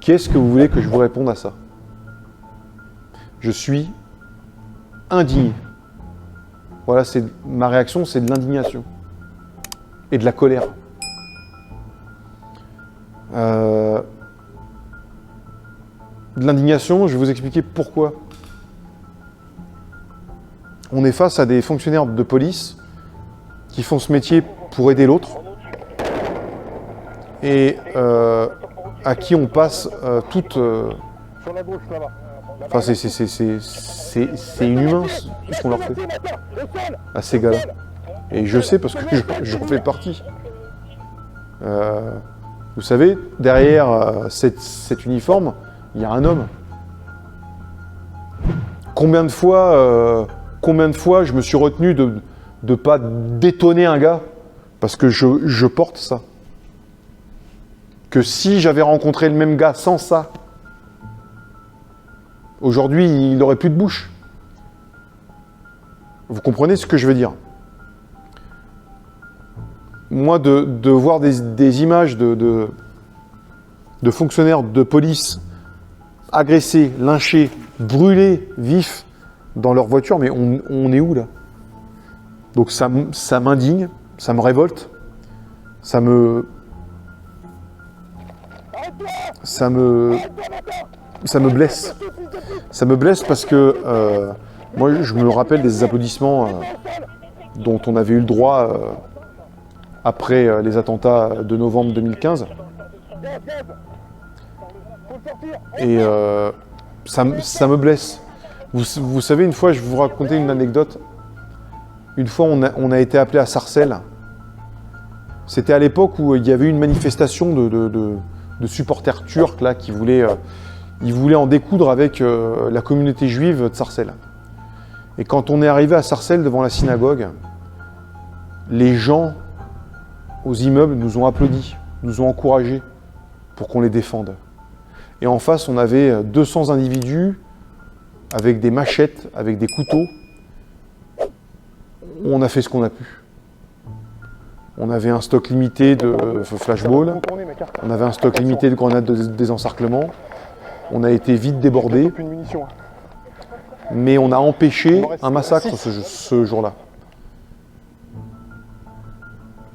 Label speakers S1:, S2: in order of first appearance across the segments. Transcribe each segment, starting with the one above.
S1: Qu'est-ce que vous voulez que je vous réponde à ça? Je suis indigné. Voilà, ma réaction, c'est de l'indignation et de la colère. De l'indignation, je vais vous expliquer pourquoi. On est face à des fonctionnaires de police qui font ce métier pour aider l'autre et à qui on passe toute...
S2: Sur la gauche, là-bas.
S1: Enfin, c'est inhumain ce qu'on leur fait à ces gars-là. Et je sais parce que j'en fais partie. Vous savez, derrière cet uniforme, il y a un homme. Combien de fois je me suis retenu de ne pas détonner un gars parce que je porte ça. Que si j'avais rencontré le même gars sans ça, aujourd'hui, il n'aurait plus de bouche. Vous comprenez ce que je veux dire? Moi, de voir des images de fonctionnaires de police agressés, lynchés, brûlés, vifs dans leur voiture, mais on est où là? Donc ça m'indigne, ça me révolte, ça me blesse. Ça me blesse parce que moi, je me rappelle des applaudissements dont on avait eu le droit après les attentats de novembre 2015. Et ça me blesse. Vous savez, une fois, je vais vous raconter une anecdote. Une fois, on a été appelé à Sarcelles. C'était à l'époque où il y avait eu une manifestation de supporters turcs là, qui voulaient en découdre avec la communauté juive de Sarcelles. Et quand on est arrivé à Sarcelles devant la synagogue, les gens aux immeubles nous ont applaudi, nous ont encouragés pour qu'on les défende. Et en face, on avait 200 individus avec des machettes, avec des couteaux. On a fait ce qu'on a pu. On avait un stock limité de flashballs, on avait un stock limité de grenades de désencerclement. On a été vite débordés, mais on a empêché un massacre ce jour-là.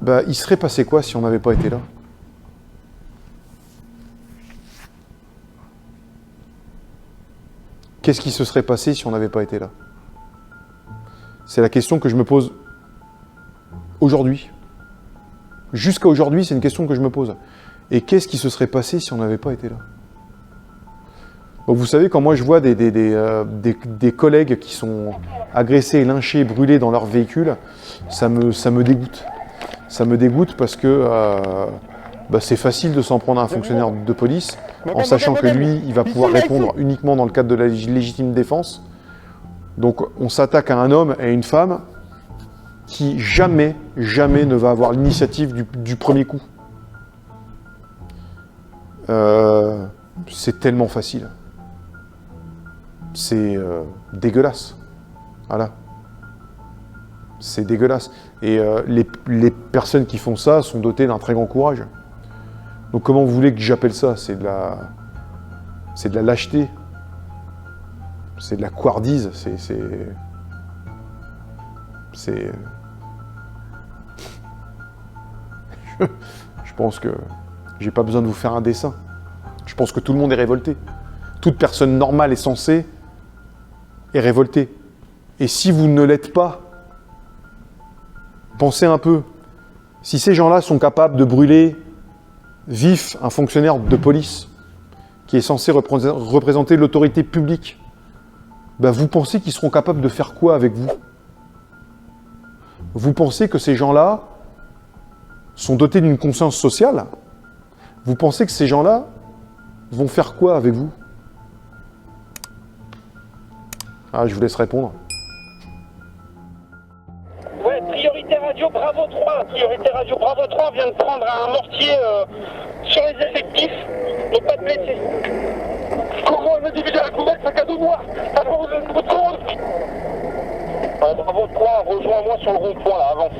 S1: Bah, il serait passé quoi si on n'avait pas été là? Qu'est-ce qui se serait passé si on n'avait pas été là? C'est la question que je me pose aujourd'hui. Jusqu'à aujourd'hui, c'est une question que je me pose. Et qu'est-ce qui se serait passé si on n'avait pas été là? Donc vous savez, quand moi je vois des collègues qui sont agressés, lynchés, brûlés dans leur véhicule, ça me dégoûte. Ça me dégoûte parce que c'est facile de s'en prendre à un fonctionnaire de police en sachant que lui, il va pouvoir répondre uniquement dans le cadre de la légitime défense. Donc on s'attaque à un homme et à une femme qui jamais ne va avoir l'initiative du premier coup. C'est tellement facile. C'est dégueulasse. Voilà. C'est dégueulasse. Et les personnes qui font ça sont dotées d'un très grand courage. Donc comment vous voulez que j'appelle ça? C'est de la lâcheté. C'est de la couardise. Je pense que j'ai pas besoin de vous faire un dessin. Je pense que tout le monde est révolté. Toute personne normale et sensée est révoltée. Et si vous ne l'êtes pas, pensez un peu. Si ces gens-là sont capables de brûler vif un fonctionnaire de police qui est censé représenter l'autorité publique, vous pensez qu'ils seront capables de faire quoi avec vous? Vous pensez que ces gens-là sont dotés d'une conscience sociale? Vous pensez que ces gens-là vont faire quoi avec vous?
S3: Je vous laisse répondre.
S2: Ouais,
S3: priorité radio Bravo 3. Priorité radio Bravo 3 vient de prendre un mortier sur les effectifs, et pas de blessés. Comment un individu à la couverte, sac à dos noir. Alors vous êtes Bravo 3, rejoins-moi sur le rond-point là, avance.